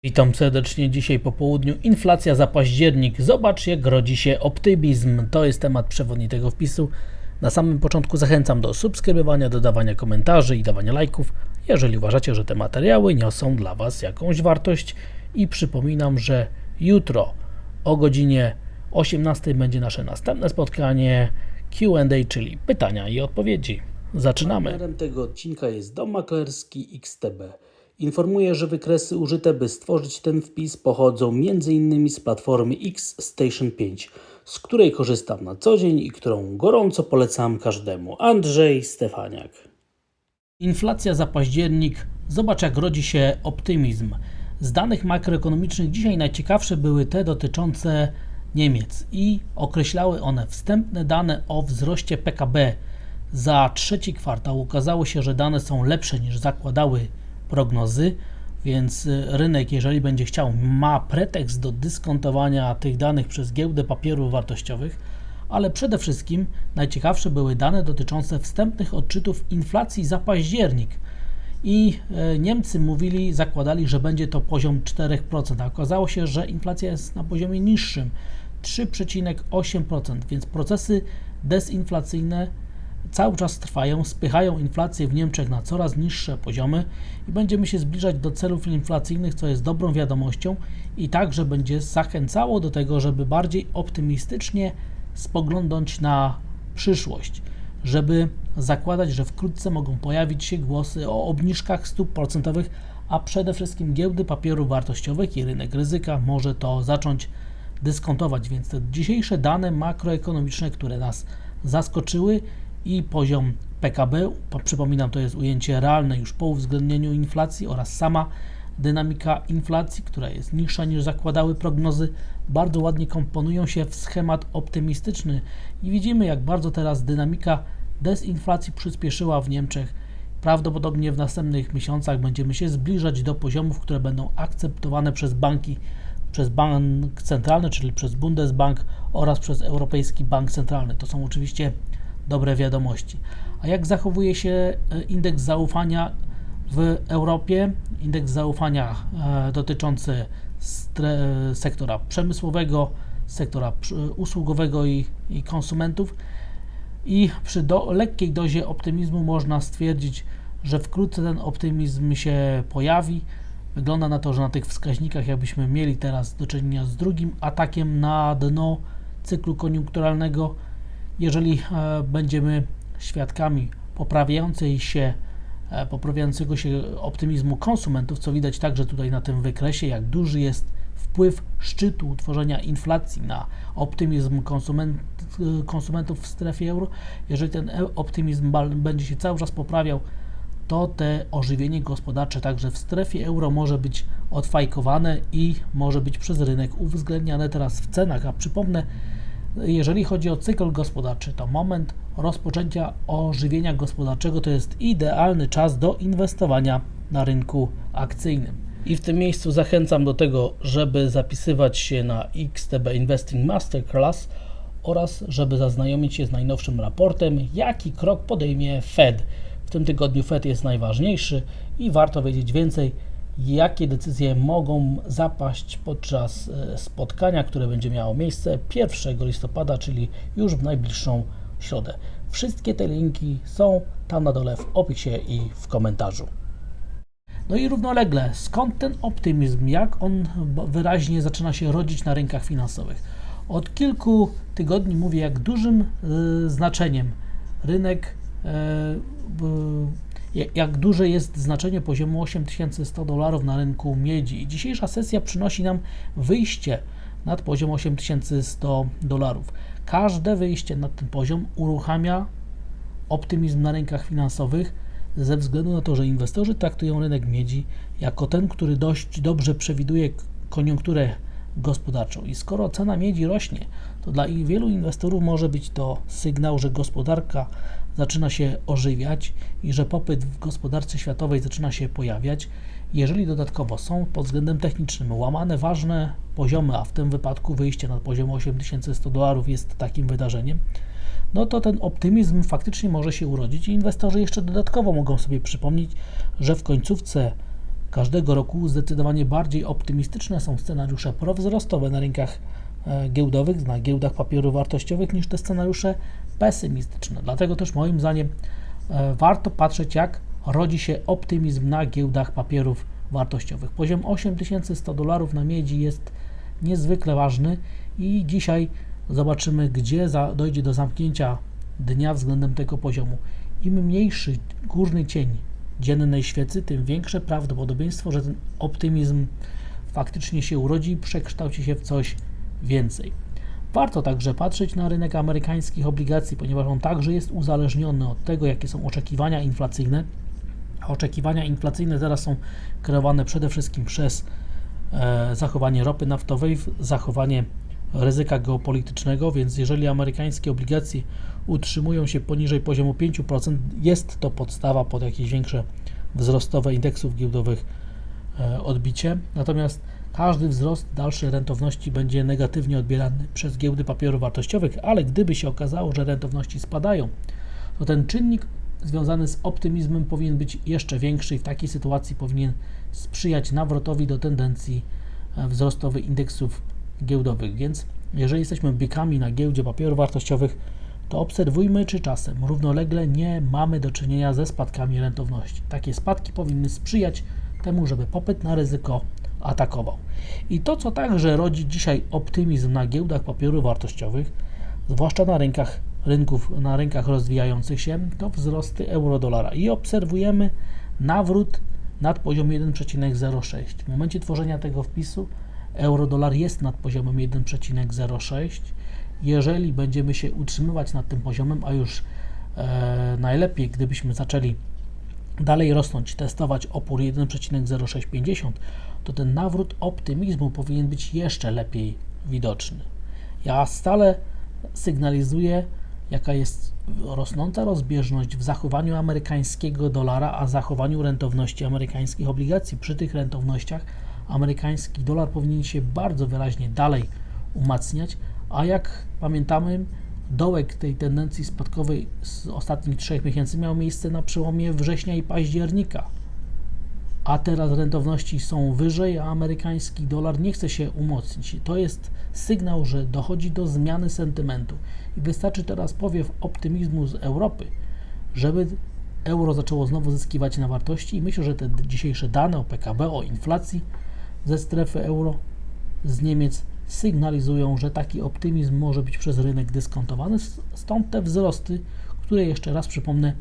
Witam serdecznie. Dzisiaj po południu inflacja za październik. Zobacz, jak rodzi się optymizm. To jest temat przewodni tego wpisu. Na samym początku zachęcam do subskrybowania, dodawania komentarzy i dawania lajków, jeżeli uważacie, że te materiały niosą dla Was jakąś wartość. I przypominam, że jutro o godzinie 18 będzie nasze następne spotkanie Q&A, czyli pytania i odpowiedzi. Zaczynamy. Partnerem tego odcinka jest Dom Maklerski XTB. Informuję, że wykresy użyte, by stworzyć ten wpis, pochodzą m.in. z platformy X-Station 5, z której korzystam na co dzień i którą gorąco polecam każdemu. Andrzej Stefaniak. Inflacja za październik. Zobacz, jak rodzi się optymizm. Z danych makroekonomicznych dzisiaj najciekawsze były te dotyczące Niemiec i określały one wstępne dane o wzroście PKB za trzeci kwartał. Okazało się, że dane są lepsze niż zakładały prognozy, więc rynek, jeżeli będzie chciał, ma pretekst do dyskontowania tych danych przez giełdę papierów wartościowych, ale przede wszystkim najciekawsze były dane dotyczące wstępnych odczytów inflacji za październik. I Niemcy zakładali, że będzie to poziom 4%, a okazało się, że inflacja jest na poziomie niższym, 3,8%, więc procesy dezinflacyjne cały czas trwają, spychają inflację w Niemczech na coraz niższe poziomy i będziemy się zbliżać do celów inflacyjnych, co jest dobrą wiadomością i także będzie zachęcało do tego, żeby bardziej optymistycznie spoglądać na przyszłość, żeby zakładać, że wkrótce mogą pojawić się głosy o obniżkach stóp procentowych, a przede wszystkim giełdy papierów wartościowych i rynek ryzyka może to zacząć dyskontować, więc te dzisiejsze dane makroekonomiczne, które nas zaskoczyły, i poziom PKB, przypominam, to jest ujęcie realne już po uwzględnieniu inflacji, oraz sama dynamika inflacji, która jest niższa niż zakładały prognozy, bardzo ładnie komponują się w schemat optymistyczny i widzimy, jak bardzo teraz dynamika dezinflacji przyspieszyła w Niemczech. Prawdopodobnie w następnych miesiącach będziemy się zbliżać do poziomów, które będą akceptowane przez banki, przez bank centralny, czyli przez Bundesbank oraz przez Europejski Bank Centralny. To są oczywiście dobre wiadomości. A jak zachowuje się indeks zaufania w Europie? Indeks zaufania dotyczący sektora przemysłowego, sektora usługowego i konsumentów. I przy lekkiej dozie optymizmu można stwierdzić, że wkrótce ten optymizm się pojawi. Wygląda na to, że na tych wskaźnikach, jakbyśmy mieli teraz do czynienia z drugim atakiem na dno cyklu koniunkturalnego, jeżeli będziemy świadkami poprawiającego się optymizmu konsumentów, co widać także tutaj na tym wykresie, jak duży jest wpływ szczytu utworzenia inflacji na optymizm konsumentów w strefie euro. Jeżeli ten optymizm będzie się cały czas poprawiał, to te ożywienie gospodarcze także w strefie euro może być odfajkowane i może być przez rynek uwzględniane teraz w cenach. A przypomnę, jeżeli chodzi o cykl gospodarczy, to moment rozpoczęcia ożywienia gospodarczego to jest idealny czas do inwestowania na rynku akcyjnym. I w tym miejscu zachęcam do tego, żeby zapisywać się na XTB Investing Masterclass oraz żeby zaznajomić się z najnowszym raportem, jaki krok podejmie Fed. W tym tygodniu Fed jest najważniejszy i warto wiedzieć więcej, jakie decyzje mogą zapaść podczas spotkania, które będzie miało miejsce 1 listopada, czyli już w najbliższą środę. Wszystkie te linki są tam na dole w opisie i w komentarzu. No i równolegle, skąd ten optymizm, jak on wyraźnie zaczyna się rodzić na rynkach finansowych? Od kilku tygodni mówię, jak dużym znaczeniem rynek jak duże jest znaczenie poziomu $8100 na rynku miedzi. I dzisiejsza sesja przynosi nam wyjście nad poziom $8100. Każde wyjście nad ten poziom uruchamia optymizm na rynkach finansowych ze względu na to, że inwestorzy traktują rynek miedzi jako ten, który dość dobrze przewiduje koniunkturę gospodarczą. I skoro cena miedzi rośnie, to dla wielu inwestorów może być to sygnał, że gospodarka zaczyna się ożywiać i że popyt w gospodarce światowej zaczyna się pojawiać. Jeżeli dodatkowo są pod względem technicznym łamane ważne poziomy, a w tym wypadku wyjście na poziom $8100 jest takim wydarzeniem, no to ten optymizm faktycznie może się urodzić i inwestorzy jeszcze dodatkowo mogą sobie przypomnieć, że w końcówce każdego roku. Zdecydowanie bardziej optymistyczne są scenariusze prowzrostowe na rynkach giełdowych, na giełdach papierów wartościowych niż te scenariusze pesymistyczne. Dlatego też moim zdaniem warto patrzeć, jak rodzi się optymizm na giełdach papierów wartościowych. Poziom $8100 na miedzi jest niezwykle ważny i dzisiaj zobaczymy, gdzie dojdzie do zamknięcia dnia względem tego poziomu. Im mniejszy górny cień dziennej świecy, tym większe prawdopodobieństwo, że ten optymizm faktycznie się urodzi i przekształci się w coś więcej. Warto także patrzeć na rynek amerykańskich obligacji, ponieważ on także jest uzależniony od tego, jakie są oczekiwania inflacyjne. A oczekiwania inflacyjne teraz są kreowane przede wszystkim przez zachowanie ropy naftowej, zachowanie ryzyka geopolitycznego, więc jeżeli amerykańskie obligacje utrzymują się poniżej poziomu 5%, jest to podstawa pod jakieś większe wzrostowe indeksów giełdowych odbicie. Natomiast każdy wzrost dalszej rentowności będzie negatywnie odbierany przez giełdy papierów wartościowych, ale gdyby się okazało, że rentowności spadają, to ten czynnik związany z optymizmem powinien być jeszcze większy i w takiej sytuacji powinien sprzyjać nawrotowi do tendencji wzrostowych indeksów giełdowych. Więc jeżeli jesteśmy bykami na giełdzie papierów wartościowych, to obserwujmy, czy czasem równolegle nie mamy do czynienia ze spadkami rentowności. Takie spadki powinny sprzyjać temu, żeby popyt na ryzyko atakował. I to, co także rodzi dzisiaj optymizm na giełdach papierów wartościowych, zwłaszcza na rynkach rozwijających się, to wzrosty euro-dolara i obserwujemy nawrót nad poziomem 1,06. W momencie tworzenia tego wpisu euro-dolar jest nad poziomem 1,06. Jeżeli będziemy się utrzymywać nad tym poziomem, a już najlepiej, gdybyśmy zaczęli dalej rosnąć, testować opór 1,0650, to ten nawrót optymizmu powinien być jeszcze lepiej widoczny. Ja stale sygnalizuję, jaka jest rosnąca rozbieżność w zachowaniu amerykańskiego dolara, a zachowaniu rentowności amerykańskich obligacji. Przy tych rentownościach amerykański dolar powinien się bardzo wyraźnie dalej umacniać, a jak pamiętamy, dołek tej tendencji spadkowej z ostatnich 3 miesięcy miał miejsce na przełomie września i października, a teraz rentowności są wyżej, a amerykański dolar nie chce się umocnić. To jest sygnał, że dochodzi do zmiany sentymentu i wystarczy teraz powiew optymizmu z Europy, żeby euro zaczęło znowu zyskiwać na wartości i myślę, że te dzisiejsze dane o PKB, o inflacji ze strefy euro, z Niemiec sygnalizują, że taki optymizm może być przez rynek dyskontowany, stąd te wzrosty, które jeszcze raz przypomnę,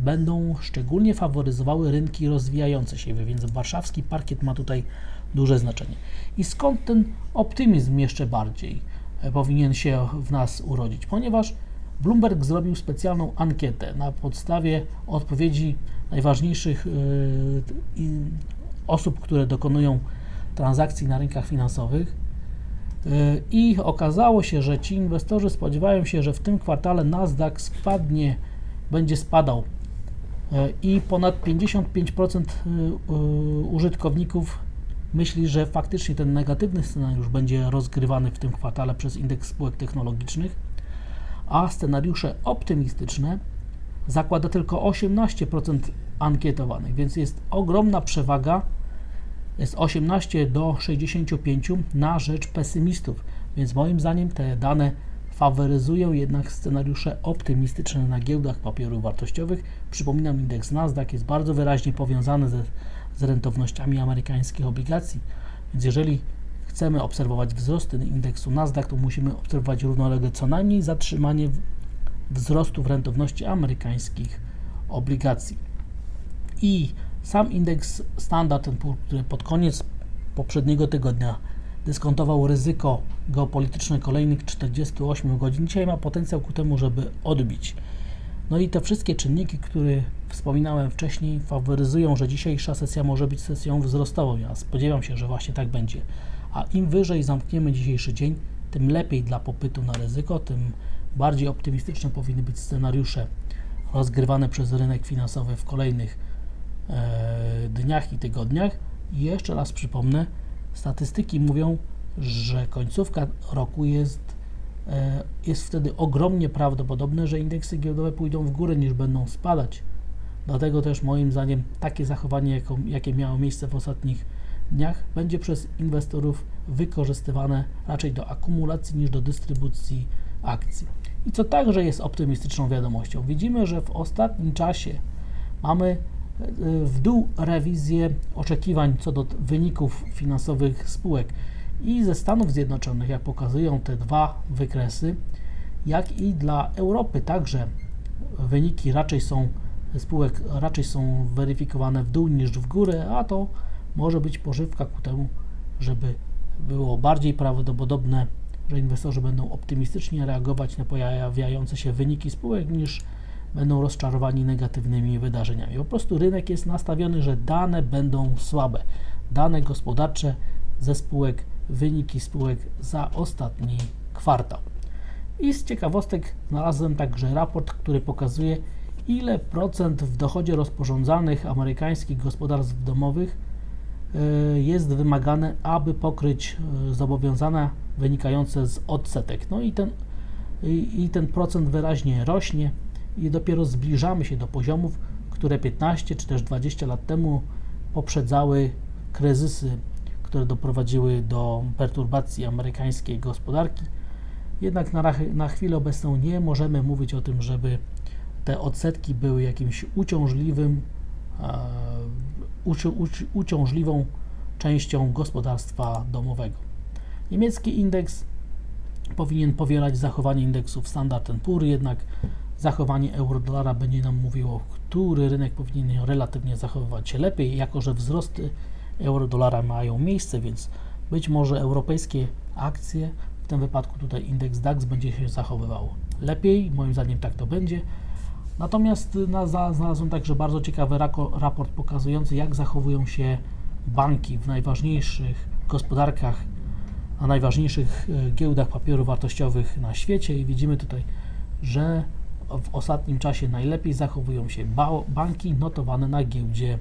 będą szczególnie faworyzowały rynki rozwijające się, więc warszawski parkiet ma tutaj duże znaczenie. I skąd ten optymizm jeszcze bardziej powinien się w nas urodzić? Ponieważ Bloomberg zrobił specjalną ankietę na podstawie odpowiedzi najważniejszych osób, które dokonują transakcji na rynkach finansowych i okazało się, że ci inwestorzy spodziewają się, że w tym kwartale Nasdaq będzie spadał i ponad 55% użytkowników myśli, że faktycznie ten negatywny scenariusz będzie rozgrywany w tym kwartale przez indeks spółek technologicznych, a scenariusze optymistyczne zakłada tylko 18% ankietowanych, więc jest ogromna przewaga, jest 18 do 65 na rzecz pesymistów, więc moim zdaniem te dane faworyzują jednak scenariusze optymistyczne na giełdach papierów wartościowych. Przypominam, indeks Nasdaq jest bardzo wyraźnie powiązany z rentownościami amerykańskich obligacji, więc jeżeli chcemy obserwować wzrosty indeksu Nasdaq, to musimy obserwować równolegle co najmniej zatrzymanie wzrostu w rentowności amerykańskich obligacji. I sam indeks Standard & Poor's, który pod koniec poprzedniego tygodnia dyskontował ryzyko geopolityczne kolejnych 48 godzin, dzisiaj ma potencjał ku temu, żeby odbić. No i te wszystkie czynniki, które wspominałem wcześniej, faworyzują, że dzisiejsza sesja może być sesją wzrostową. Ja spodziewam się, że właśnie tak będzie. A im wyżej zamkniemy dzisiejszy dzień, tym lepiej dla popytu na ryzyko, tym bardziej optymistyczne powinny być scenariusze rozgrywane przez rynek finansowy w kolejnych dniach i tygodniach. I jeszcze raz przypomnę, statystyki mówią, że końcówka roku jest wtedy ogromnie prawdopodobne, że indeksy giełdowe pójdą w górę niż będą spadać. Dlatego też moim zdaniem takie zachowanie, jakie miało miejsce w ostatnich dniach, będzie przez inwestorów wykorzystywane raczej do akumulacji niż do dystrybucji akcji. I co także jest optymistyczną wiadomością. Widzimy, że w ostatnim czasie mamy w dół rewizję oczekiwań co do wyników finansowych spółek i ze Stanów Zjednoczonych, jak pokazują te dwa wykresy, jak i dla Europy także wyniki spółek raczej są weryfikowane w dół niż w górę, a to może być pożywka ku temu, żeby było bardziej prawdopodobne, że inwestorzy będą optymistycznie reagować na pojawiające się wyniki spółek niż będą rozczarowani negatywnymi wydarzeniami. Po prostu rynek jest nastawiony, że dane będą słabe. Dane gospodarcze ze spółek, wyniki spółek za ostatni kwartał. I z ciekawostek znalazłem także raport, który pokazuje, ile procent w dochodzie rozporządzalnych amerykańskich gospodarstw domowych jest wymagane, aby pokryć zobowiązania wynikające z odsetek. No i ten procent wyraźnie rośnie i dopiero zbliżamy się do poziomów, które 15 czy też 20 lat temu poprzedzały kryzysy, które doprowadziły do perturbacji amerykańskiej gospodarki. Jednak na chwilę obecną nie możemy mówić o tym, żeby te odsetki były jakimś uciążliwą częścią gospodarstwa domowego. Niemiecki indeks powinien powielać zachowanie indeksów Standard & Poor, jednak zachowanie euro-dolara będzie nam mówiło, który rynek powinien relatywnie zachowywać się lepiej, jako że wzrosty euro-dolara mają miejsce, więc być może europejskie akcje, w tym wypadku tutaj indeks DAX, będzie się zachowywał lepiej, moim zdaniem tak to będzie. Natomiast znalazłem także bardzo ciekawy raport pokazujący, jak zachowują się banki w najważniejszych gospodarkach, na najważniejszych giełdach papierów wartościowych na świecie i widzimy tutaj, że w ostatnim czasie najlepiej zachowują się banki notowane na giełdzie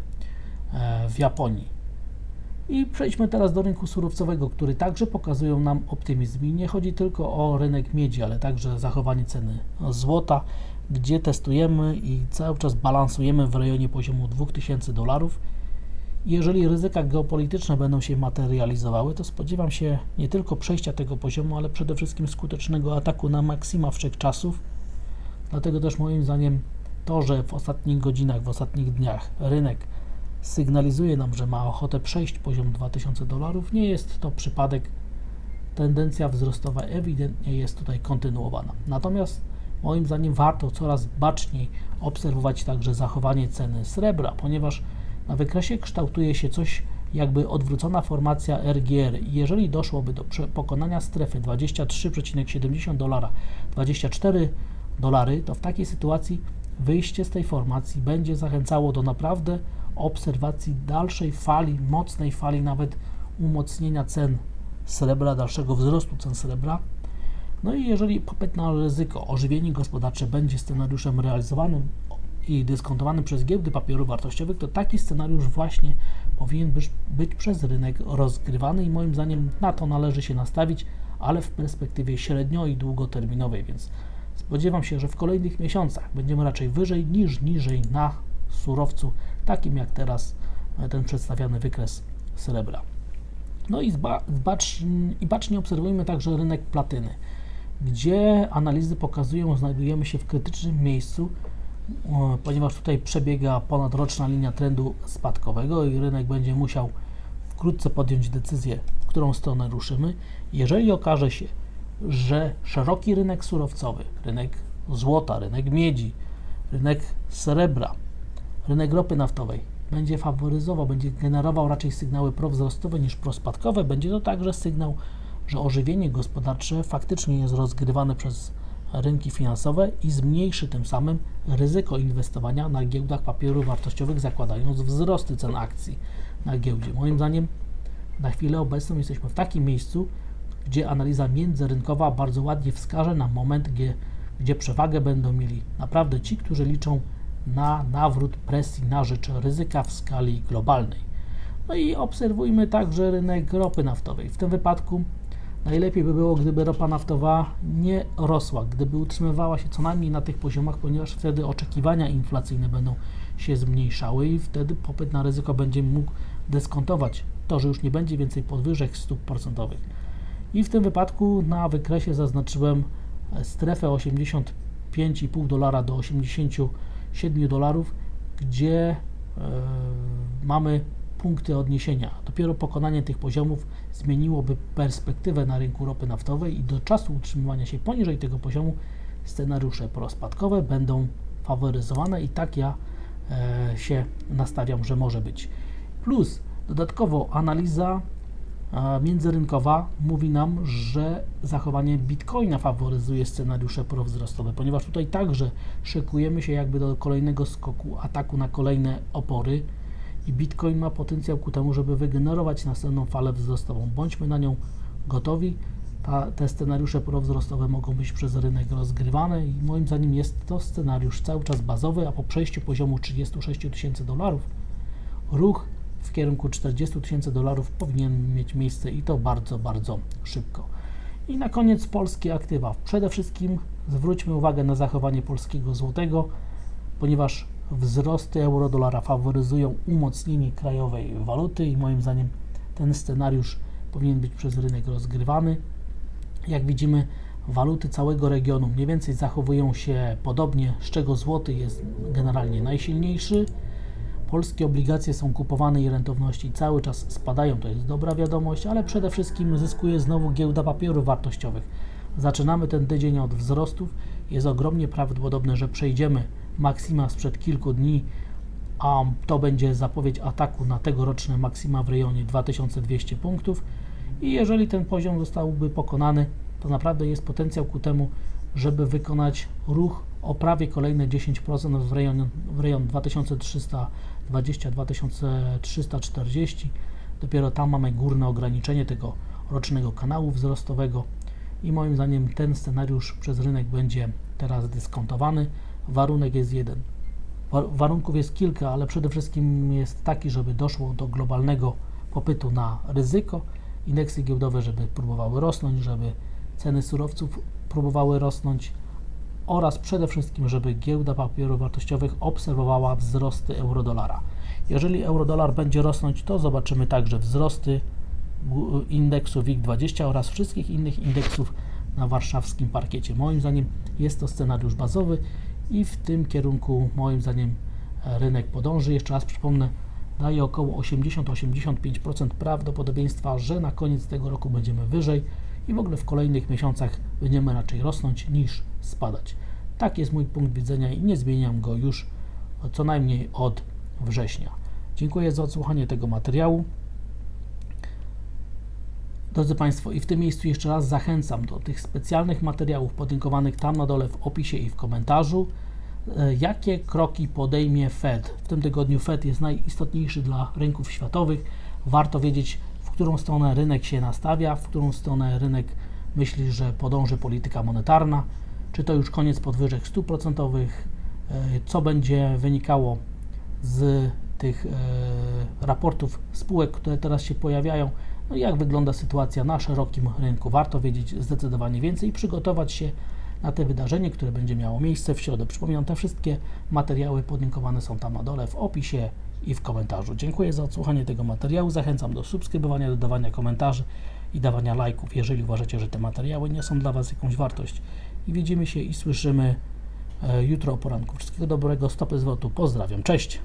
w Japonii. I przejdźmy teraz do rynku surowcowego, który także pokazują nam optymizm. I nie chodzi tylko o rynek miedzi, ale także zachowanie ceny złota, gdzie testujemy i cały czas balansujemy w rejonie poziomu $2000. Jeżeli ryzyka geopolityczne będą się materializowały, to spodziewam się nie tylko przejścia tego poziomu, ale przede wszystkim skutecznego ataku na maksima wszechczasów. Dlatego też moim zdaniem to, że w ostatnich godzinach, w ostatnich dniach rynek sygnalizuje nam, że ma ochotę przejść poziom $2000, nie jest to przypadek. Tendencja wzrostowa ewidentnie jest tutaj kontynuowana. Natomiast moim zdaniem warto coraz baczniej obserwować także zachowanie ceny srebra, ponieważ na wykresie kształtuje się coś jakby odwrócona formacja RGR i jeżeli doszłoby do pokonania strefy $23,70, $24, to w takiej sytuacji wyjście z tej formacji będzie zachęcało do naprawdę obserwacji dalszej fali, mocnej fali, nawet umocnienia cen srebra, dalszego wzrostu cen srebra. No i jeżeli popyt na ryzyko, ożywienie gospodarcze będzie scenariuszem realizowanym i dyskontowanym przez giełdy papierów wartościowych, to taki scenariusz właśnie powinien być przez rynek rozgrywany i moim zdaniem na to należy się nastawić, ale w perspektywie średnio i długoterminowej, więc spodziewam się, że w kolejnych miesiącach będziemy raczej wyżej niż niżej na surowcu, takim jak teraz ten przedstawiany wykres srebra. No i bacznie obserwujemy także rynek platyny, gdzie analizy pokazują, znajdujemy się w krytycznym miejscu, ponieważ tutaj przebiega ponadroczna linia trendu spadkowego i rynek będzie musiał wkrótce podjąć decyzję, w którą stronę ruszymy. Jeżeli okaże się, że szeroki rynek surowcowy, rynek złota, rynek miedzi, rynek srebra, rynek ropy naftowej będzie faworyzował, będzie generował raczej sygnały prowzrostowe niż prospadkowe, będzie to także sygnał, że ożywienie gospodarcze faktycznie jest rozgrywane przez rynki finansowe i zmniejszy tym samym ryzyko inwestowania na giełdach papierów wartościowych, zakładając wzrosty cen akcji na giełdzie. Moim zdaniem na chwilę obecną jesteśmy w takim miejscu, gdzie analiza międzyrynkowa bardzo ładnie wskaże nam moment, gdzie przewagę będą mieli naprawdę ci, którzy liczą na nawrót presji na rzecz ryzyka w skali globalnej. No i obserwujmy także rynek ropy naftowej. W tym wypadku najlepiej by było, gdyby ropa naftowa nie rosła, gdyby utrzymywała się co najmniej na tych poziomach, ponieważ wtedy oczekiwania inflacyjne będą się zmniejszały i wtedy popyt na ryzyko będzie mógł dyskontować to, że już nie będzie więcej podwyżek stóp procentowych. I w tym wypadku na wykresie zaznaczyłem strefę $85,5 do $87, gdzie mamy punkty odniesienia. Dopiero pokonanie tych poziomów zmieniłoby perspektywę na rynku ropy naftowej i do czasu utrzymywania się poniżej tego poziomu scenariusze prospadkowe będą faworyzowane i tak ja się nastawiam, że może być. Plus dodatkowo analiza międzyrynkowa mówi nam, że zachowanie Bitcoina faworyzuje scenariusze prowzrostowe, ponieważ tutaj także szykujemy się jakby do kolejnego skoku, ataku na kolejne opory i Bitcoin ma potencjał ku temu, żeby wygenerować następną falę wzrostową. Bądźmy na nią gotowi. Te scenariusze prowzrostowe mogą być przez rynek rozgrywane i moim zdaniem jest to scenariusz cały czas bazowy, a po przejściu poziomu $36,000 ruch w kierunku $40,000 powinien mieć miejsce i to bardzo, bardzo szybko. I na koniec polskie aktywa. Przede wszystkim zwróćmy uwagę na zachowanie polskiego złotego, ponieważ wzrosty euro-dolara faworyzują umocnienie krajowej waluty i moim zdaniem ten scenariusz powinien być przez rynek rozgrywany. Jak widzimy, waluty całego regionu mniej więcej zachowują się podobnie, z czego złoty jest generalnie najsilniejszy. Polskie obligacje są kupowane i rentowności cały czas spadają, to jest dobra wiadomość, ale przede wszystkim zyskuje znowu giełda papierów wartościowych. Zaczynamy ten tydzień od wzrostów, jest ogromnie prawdopodobne, że przejdziemy maksima sprzed kilku dni, a to będzie zapowiedź ataku na tegoroczne maksima w rejonie 2200 punktów i jeżeli ten poziom zostałby pokonany, to naprawdę jest potencjał ku temu, żeby wykonać ruch o prawie kolejne 10% w rejon 2320-2340. Dopiero tam mamy górne ograniczenie tego rocznego kanału wzrostowego i moim zdaniem ten scenariusz przez rynek będzie teraz dyskontowany. Warunek jest jeden. Warunków jest kilka, ale przede wszystkim jest taki, żeby doszło do globalnego popytu na ryzyko, indeksy giełdowe, żeby próbowały rosnąć, żeby ceny surowców próbowały rosnąć oraz przede wszystkim, żeby giełda papierów wartościowych obserwowała wzrosty euro-dolara. Jeżeli euro-dolar będzie rosnąć, to zobaczymy także wzrosty indeksu WIG20 oraz wszystkich innych indeksów na warszawskim parkiecie. Moim zdaniem jest to scenariusz bazowy i w tym kierunku moim zdaniem rynek podąży. Jeszcze raz przypomnę, daje około 80-85% prawdopodobieństwa, że na koniec tego roku będziemy wyżej i w ogóle w kolejnych miesiącach będziemy raczej rosnąć niż spadać. Tak jest mój punkt widzenia i nie zmieniam go już co najmniej od września. Dziękuję za odsłuchanie tego materiału. Drodzy Państwo, i w tym miejscu jeszcze raz zachęcam do tych specjalnych materiałów podlinkowanych tam na dole w opisie i w komentarzu. Jakie kroki podejmie Fed? W tym tygodniu Fed jest najistotniejszy dla rynków światowych. Warto wiedzieć, w którą stronę rynek się nastawia, w którą stronę rynek myśli, że podąży polityka monetarna. Czy to już koniec podwyżek stóp procentowych? Co będzie wynikało z tych raportów spółek, które teraz się pojawiają? No i jak wygląda sytuacja na szerokim rynku? Warto wiedzieć zdecydowanie więcej i przygotować się na te wydarzenie, które będzie miało miejsce w środę. Przypominam, te wszystkie materiały podlinkowane są tam na dole w opisie i w komentarzu. Dziękuję za odsłuchanie tego materiału. Zachęcam do subskrybowania, dodawania komentarzy i dawania lajków, jeżeli uważacie, że te materiały nie są dla Was jakąś wartość. I widzimy się i słyszymy jutro o poranku. Wszystkiego dobrego, stopy zwrotu. Pozdrawiam, cześć!